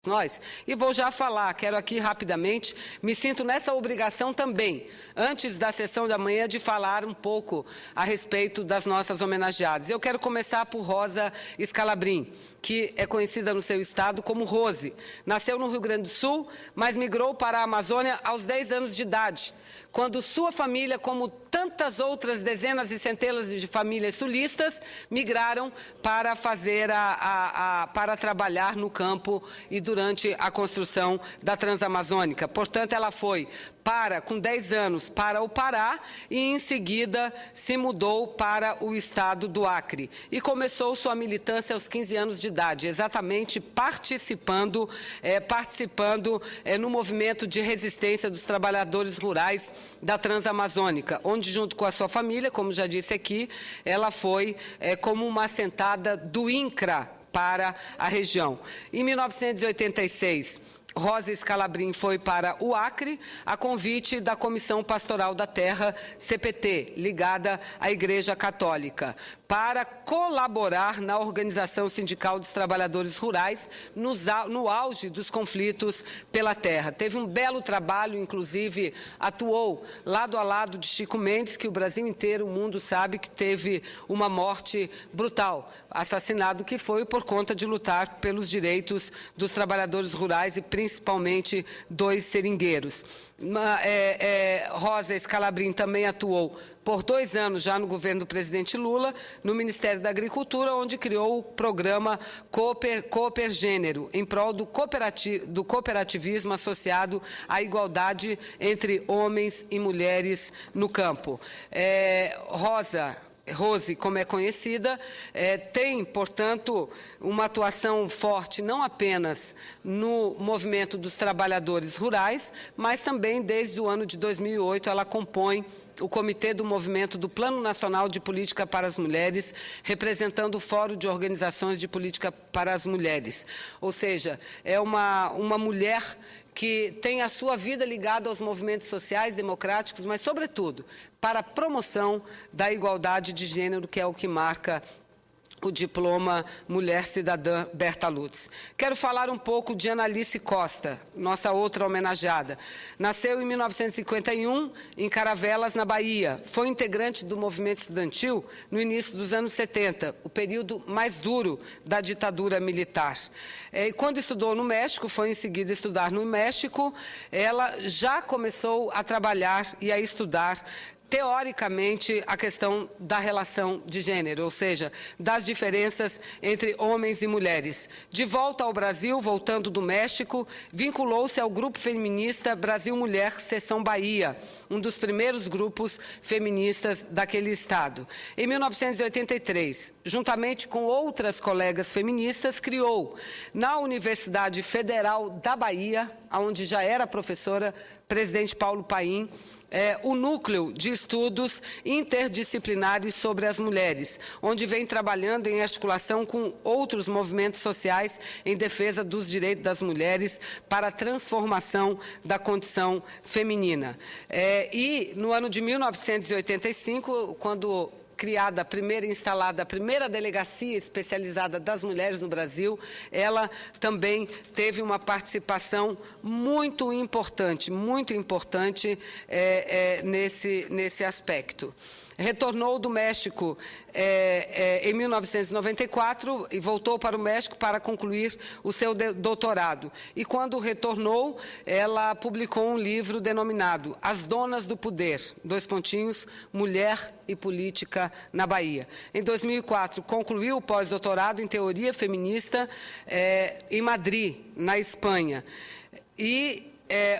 nós, e vou já falar, quero aqui rapidamente, me sinto nessa obrigação também, antes da sessão da manhã, de falar um pouco a respeito das nossas homenageadas. Eu quero começar por Rosa Scalabrin, que é conhecida no seu estado como Rose. Nasceu no Rio Grande do Sul, mas migrou para a Amazônia aos 10 anos de idade, quando sua família, como tantas outras dezenas e centenas de famílias sulistas, migraram para fazer para trabalhar no campo e durante a construção da Transamazônica. Portanto, ela foi com 10 anos, para o Pará e, em seguida, se mudou para o estado do Acre. E começou sua militância aos 15 anos de idade, exatamente participando no movimento de resistência dos trabalhadores rurais da Transamazônica, onde, junto com a sua família, como já disse aqui, ela foi como uma assentada do INCRA para a região. Em 1986, Rosa Scalabrin foi para o Acre, a convite da Comissão Pastoral da Terra, CPT, ligada à Igreja Católica, para colaborar na organização sindical dos trabalhadores rurais no auge dos conflitos pela terra. Teve um belo trabalho, inclusive atuou lado a lado de Chico Mendes, que o Brasil inteiro, o mundo sabe que teve uma morte brutal, assassinado que foi por conta de lutar pelos direitos dos trabalhadores rurais e principalmente dos seringueiros. Rosa Scalabrin também atuou por 2 anos já no governo do presidente Lula, no Ministério da Agricultura, onde criou o programa Cooper Gênero, em prol do cooperativismo associado à igualdade entre homens e mulheres no campo. Rose, como é conhecida, tem, portanto, uma atuação forte não apenas no movimento dos trabalhadores rurais, mas também, desde o ano de 2008, ela compõe o Comitê do Movimento do Plano Nacional de Política para as Mulheres, representando o Fórum de Organizações de Política para as Mulheres. Ou seja, é uma mulher que tem a sua vida ligada aos movimentos sociais, democráticos, mas, sobretudo, para a promoção da igualdade de gênero, que é o que marca o diploma Mulher Cidadã Berta Lutz. Quero falar um pouco de Analice Costa, nossa outra homenageada. Nasceu em 1951, em Caravelas, na Bahia. Foi integrante do movimento estudantil no início dos anos 70, o período mais duro da ditadura militar. Quando estudou no México, foi em seguida estudar no México, ela já começou a trabalhar e a estudar teoricamente, a questão da relação de gênero, ou seja, das diferenças entre homens e mulheres. De volta ao Brasil, voltando do México, vinculou-se ao grupo feminista Brasil Mulher Seção Bahia, um dos primeiros grupos feministas daquele estado. Em 1983, juntamente com outras colegas feministas, criou na Universidade Federal da Bahia, onde já era professora, presidente Paulo Paim, o núcleo de estudos interdisciplinares sobre as mulheres, onde vem trabalhando em articulação com outros movimentos sociais em defesa dos direitos das mulheres para a transformação da condição feminina. E no ano de 1985, quando instalada a primeira delegacia especializada das mulheres no Brasil, ela também teve uma participação muito importante nesse aspecto. Retornou do México em 1994 e voltou para o México para concluir o seu doutorado. E quando retornou, ela publicou um livro denominado As Donas do Poder, Mulher e Política na Bahia. Em 2004, concluiu o pós-doutorado em Teoria Feminista em Madrid, na Espanha. E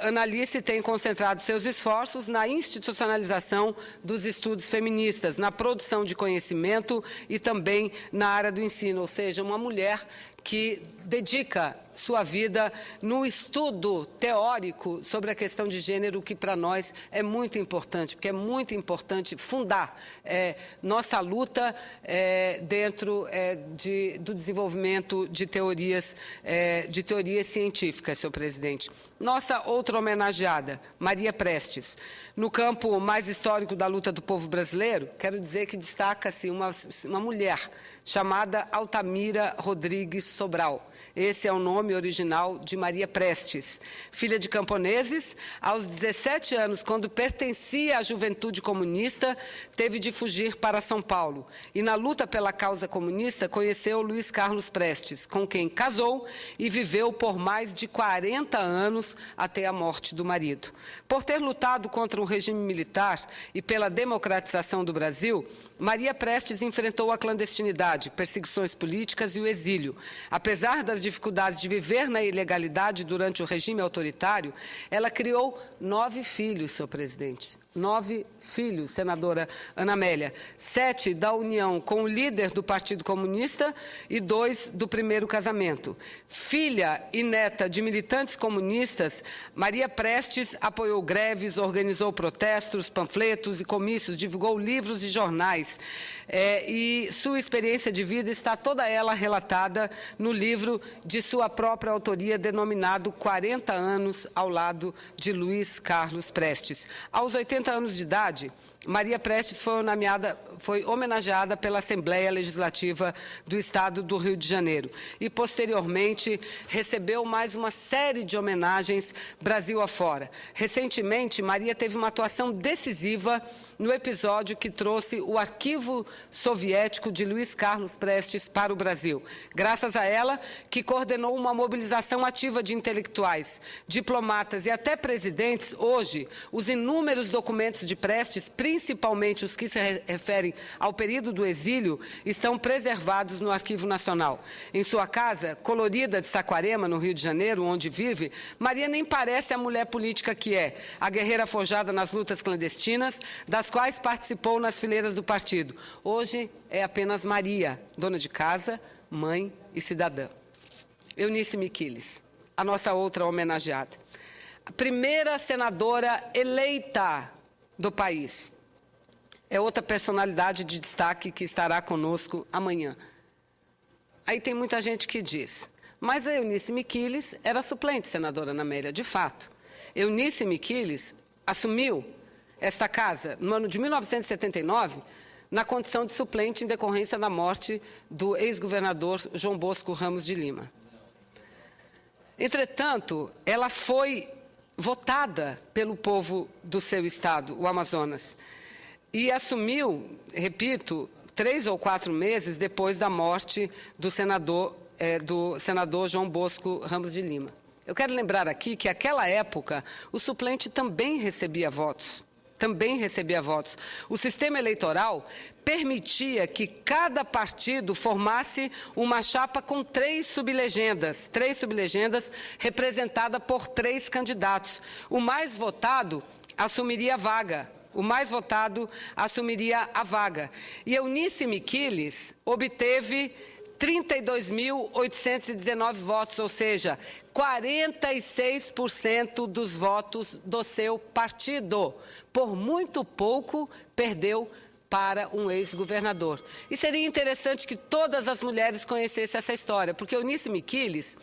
Analice tem concentrado seus esforços na institucionalização dos estudos feministas, na produção de conhecimento e também na área do ensino, ou seja, uma mulher que dedica sua vida no estudo teórico sobre a questão de gênero, que para nós é muito importante, porque é muito importante fundar nossa luta dentro do desenvolvimento de teorias científicas, senhor presidente. Nossa outra homenageada, Maria Prestes. No campo mais histórico da luta do povo brasileiro, quero dizer que destaca-se uma mulher chamada Altamira Rodrigues Sobral. Esse é o nome original de Maria Prestes. Filha de camponeses, aos 17 anos, quando pertencia à juventude comunista, teve de fugir para São Paulo. E na luta pela causa comunista, conheceu Luiz Carlos Prestes, com quem casou e viveu por mais de 40 anos até a morte do marido. Por ter lutado contra o regime militar e pela democratização do Brasil, Maria Prestes enfrentou a clandestinidade, perseguições políticas e o exílio. Apesar das dificuldades de viver na ilegalidade durante o regime autoritário, ela criou 9 filhos, senhor presidente. 9 filhos, senadora Ana Amélia. 7 da união com o líder do Partido Comunista e 2 do primeiro casamento. Filha e neta de militantes comunistas, Maria Prestes apoiou greves, organizou protestos, panfletos e comícios, divulgou livros e jornais. E sua experiência de vida está toda ela relatada no livro de sua própria autoria, denominado 40 anos ao lado de Luiz Carlos Prestes. Aos 80 anos de idade, Maria Prestes foi homenageada pela Assembleia Legislativa do Estado do Rio de Janeiro e, posteriormente, recebeu mais uma série de homenagens Brasil afora. Recentemente, Maria teve uma atuação decisiva no episódio que trouxe o arquivo soviético de Luiz Carlos Prestes para o Brasil. Graças a ela, que coordenou uma mobilização ativa de intelectuais, diplomatas e até presidentes, hoje, os inúmeros documentos de Prestes, principalmente os que se referem ao período do exílio, estão preservados no Arquivo Nacional. Em sua casa, colorida de Saquarema, no Rio de Janeiro, onde vive, Maria nem parece a mulher política que é, a guerreira forjada nas lutas clandestinas, das quais participou nas fileiras do partido. Hoje é apenas Maria, dona de casa, mãe e cidadã. Eunice Miquiles, a nossa outra homenageada. A primeira senadora eleita do país. É outra personalidade de destaque que estará conosco amanhã. Aí tem muita gente que diz, mas a Eunice Miquiles era suplente, senadora Ana Amélia, de fato. Eunice Miquiles assumiu esta casa no ano de 1979, na condição de suplente em decorrência da morte do ex-governador João Bosco Ramos de Lima. Entretanto, ela foi votada pelo povo do seu estado, o Amazonas, e assumiu, repito, 3 ou 4 meses depois da morte do senador João Bosco Ramos de Lima. Eu quero lembrar aqui que, naquela época, o suplente também recebia votos. O sistema eleitoral permitia que cada partido formasse uma chapa com 3 sublegendas representada por 3 candidatos. O mais votado assumiria a vaga. E Eunice Miquiles obteve 32.819 votos, ou seja, 46% dos votos do seu partido. Por muito pouco, perdeu para um ex-governador. E seria interessante que todas as mulheres conhecessem essa história, porque Eunice Miquiles,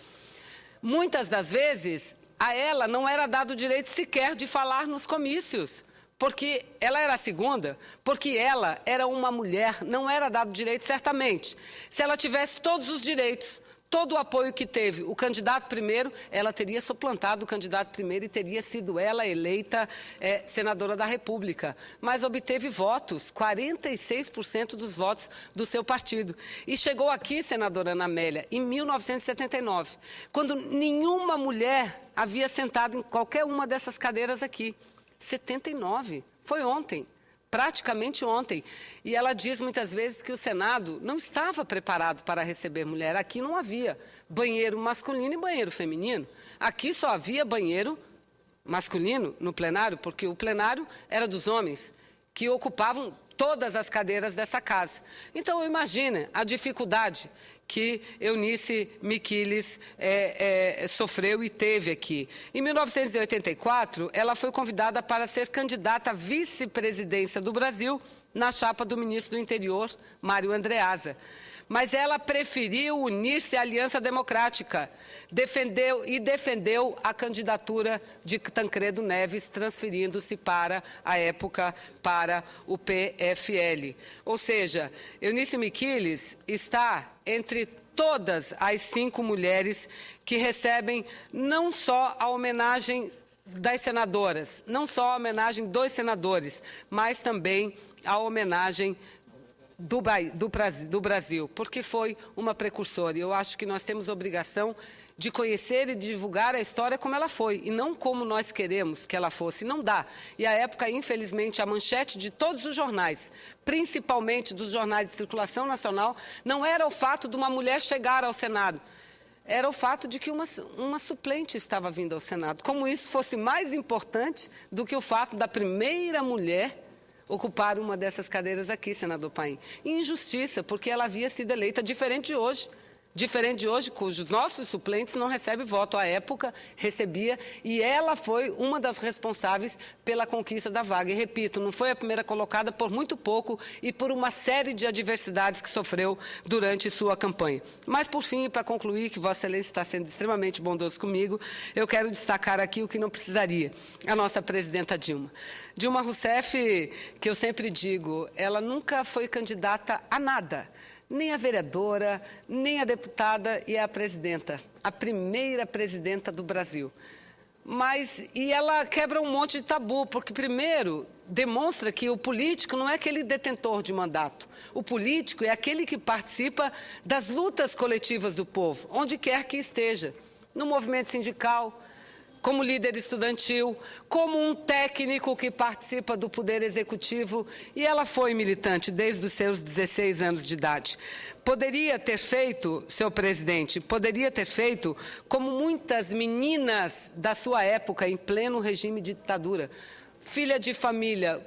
muitas das vezes, a ela não era dado o direito sequer de falar nos comícios. Porque ela era a segunda, porque ela era uma mulher, não era dado direito, certamente. Se ela tivesse todos os direitos, todo o apoio que teve o candidato primeiro, ela teria suplantado o candidato primeiro e teria sido ela eleita senadora da República. Mas obteve votos, 46% dos votos do seu partido. E chegou aqui, senadora Ana Amélia, em 1979, quando nenhuma mulher havia sentado em qualquer uma dessas cadeiras aqui. 79, foi ontem, praticamente ontem. E ela diz muitas vezes que o Senado não estava preparado para receber mulher. Aqui não havia banheiro masculino e banheiro feminino. Aqui só havia banheiro masculino no plenário, porque o plenário era dos homens, que ocupavam todas as cadeiras dessa casa. Então, imagine a dificuldade que Eunice Miquiles sofreu e teve aqui. Em 1984, ela foi convidada para ser candidata à vice-presidência do Brasil na chapa do ministro do Interior, Mário Andreasa. mas ela preferiu unir-se à Aliança Democrática, defendeu a candidatura de Tancredo Neves, transferindo-se para, à época, para o PFL. Ou seja, Eunice Miquiles está entre todas as 5 mulheres que recebem não só a homenagem das senadoras, não só a homenagem dos senadores, mas também a homenagem do Brasil, porque foi uma precursora. E eu acho que nós temos obrigação de conhecer e divulgar a história como ela foi, e não como nós queremos que ela fosse. Não dá. E, à época, infelizmente, a manchete de todos os jornais, principalmente dos jornais de circulação nacional, não era o fato de uma mulher chegar ao Senado, era o fato de que uma suplente estava vindo ao Senado. Como isso fosse mais importante do que o fato da primeira mulher ocupar uma dessas cadeiras aqui, senador Paim. E injustiça, porque ela havia sido eleita diferente de hoje, cujos nossos suplentes não recebem voto. À época, recebia, e ela foi uma das responsáveis pela conquista da vaga. E, repito, não foi a primeira colocada por muito pouco e por uma série de adversidades que sofreu durante sua campanha. Mas, por fim, para concluir, que Vossa Excelência está sendo extremamente bondoso comigo, eu quero destacar aqui o que não precisaria, a nossa presidenta Dilma. Dilma Rousseff, que eu sempre digo, ela nunca foi candidata a nada, nem a vereadora, nem a deputada e a presidenta, a primeira presidenta do Brasil. E ela quebra um monte de tabu, porque, primeiro, demonstra que o político não é aquele detentor de mandato. O político é aquele que participa das lutas coletivas do povo, onde quer que esteja, no movimento sindical, como líder estudantil, como um técnico que participa do Poder Executivo, e ela foi militante desde os seus 16 anos de idade. Poderia ter feito, senhor presidente, poderia ter feito como muitas meninas da sua época, em pleno regime de ditadura, filha de família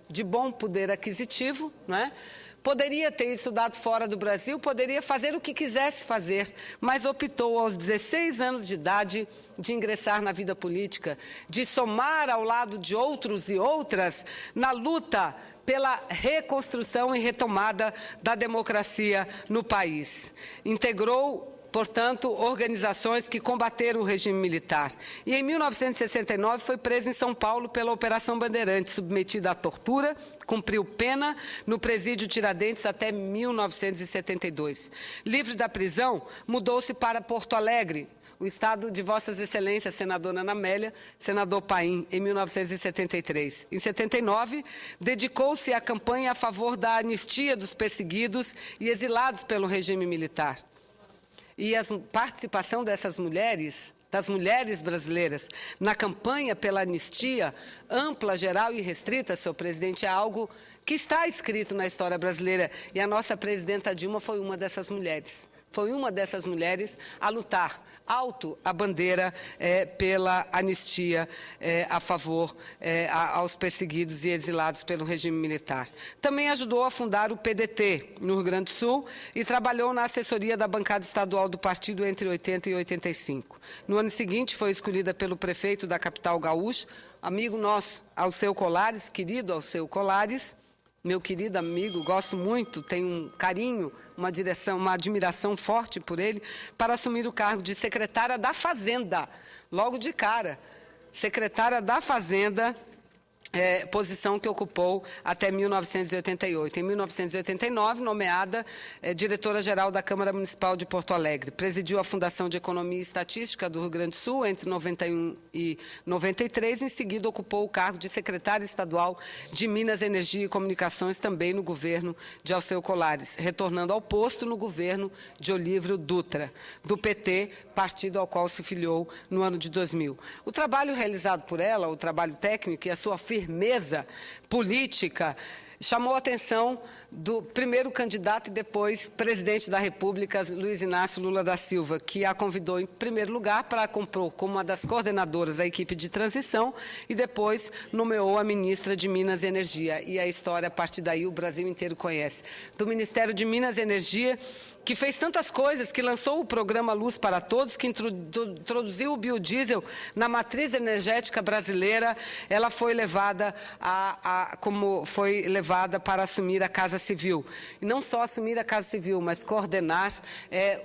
de bom poder aquisitivo, né? Poderia ter estudado fora do Brasil, poderia fazer o que quisesse fazer, mas optou aos 16 anos de idade de ingressar na vida política, de somar ao lado de outros e outras na luta pela reconstrução e retomada da democracia no país. Integrou, portanto, organizações que combateram o regime militar. E, em 1969, foi presa em São Paulo pela Operação Bandeirantes, submetida à tortura, cumpriu pena no presídio Tiradentes até 1972. Livre da prisão, mudou-se para Porto Alegre, o estado de Vossas Excelências, senadora Ana Amélia, senador Paim, em 1973. Em 79, dedicou-se à campanha a favor da anistia dos perseguidos e exilados pelo regime militar. E a participação dessas mulheres, das mulheres brasileiras, na campanha pela anistia ampla, geral e restrita, senhor presidente, é algo que está escrito na história brasileira. E a nossa presidenta Dilma foi uma dessas mulheres. Foi uma dessas mulheres a lutar alto a bandeira pela anistia a favor aos perseguidos e exilados pelo regime militar. Também ajudou a fundar o PDT no Rio Grande do Sul e trabalhou na assessoria da bancada estadual do partido entre 80 e 85. No ano seguinte, foi escolhida pelo prefeito da capital gaúcha, amigo nosso, Alceu Colares, querido Alceu Colares, meu querido amigo, gosto muito, tenho um carinho, uma admiração forte por ele, para assumir o cargo de secretária da Fazenda, logo de cara. Secretária da Fazenda, posição que ocupou até 1988. Em 1989, nomeada diretora-geral da Câmara Municipal de Porto Alegre. Presidiu a Fundação de Economia e Estatística do Rio Grande do Sul entre 91 e 93. Em seguida, ocupou o cargo de secretária estadual de Minas, Energia e Comunicações, também no governo de Alceu Colares, retornando ao posto no governo de Olívio Dutra, do PT, partido ao qual se filiou no ano de 2000. O trabalho realizado por ela, o trabalho técnico e a sua firmeza política, chamou a atenção do primeiro candidato e depois presidente da República, Luiz Inácio Lula da Silva, que a convidou em primeiro lugar para compor como uma das coordenadoras da equipe de transição e depois nomeou a ministra de Minas e Energia. E a história, a partir daí, o Brasil inteiro conhece. Do Ministério de Minas e Energia, que fez tantas coisas, que lançou o programa Luz para Todos, que introduziu o biodiesel na matriz energética brasileira, ela foi levada para assumir a Casa Civil. E não só assumir a Casa Civil, mas coordenar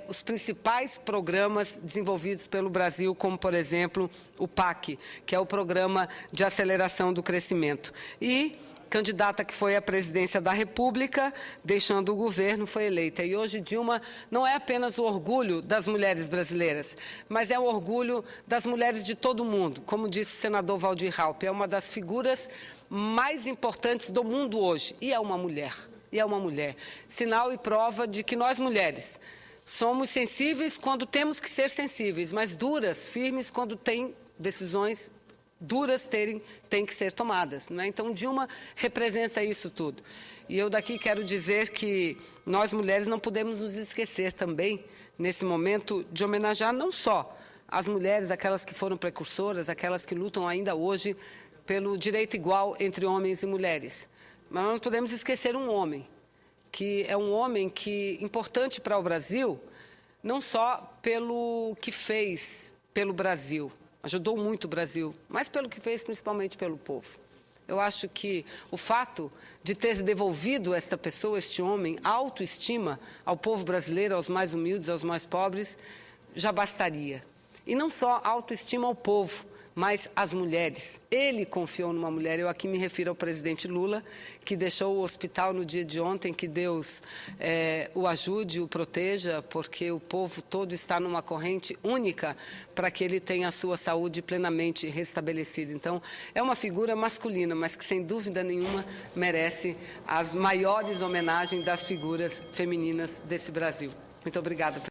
os principais programas desenvolvidos pelo Brasil, como, por exemplo, o PAC, que é o Programa de Aceleração do Crescimento. E candidata que foi à presidência da República, deixando o governo, foi eleita. E hoje Dilma não é apenas o orgulho das mulheres brasileiras, mas é o orgulho das mulheres de todo o mundo. Como disse o senador Waldir Raupp, é uma das figuras mais importantes do mundo hoje. E é uma mulher. E é uma mulher. Sinal e prova de que nós, mulheres, somos sensíveis quando temos que ser sensíveis, mas duras, firmes quando tem decisões duras têm que ser tomadas, não é? Então, Dilma representa isso tudo. E eu daqui quero dizer que nós, mulheres, não podemos nos esquecer também, nesse momento, de homenagear não só as mulheres, aquelas que foram precursoras, aquelas que lutam ainda hoje pelo direito igual entre homens e mulheres, mas não podemos esquecer um homem, que é um homem importante para o Brasil, não só pelo que fez pelo Brasil, ajudou muito o Brasil, mas pelo que fez, principalmente pelo povo. Eu acho que o fato de ter devolvido esta pessoa, este homem, a autoestima ao povo brasileiro, aos mais humildes, aos mais pobres, já bastaria. E não só a autoestima ao povo, mas às mulheres. Ele confiou numa mulher. Eu aqui me refiro ao presidente Lula, que deixou o hospital no dia de ontem. Que Deus o ajude, o proteja, porque o povo todo está numa corrente única para que ele tenha a sua saúde plenamente restabelecida. Então, é uma figura masculina, mas que, sem dúvida nenhuma, merece as maiores homenagens das figuras femininas desse Brasil. Muito obrigada.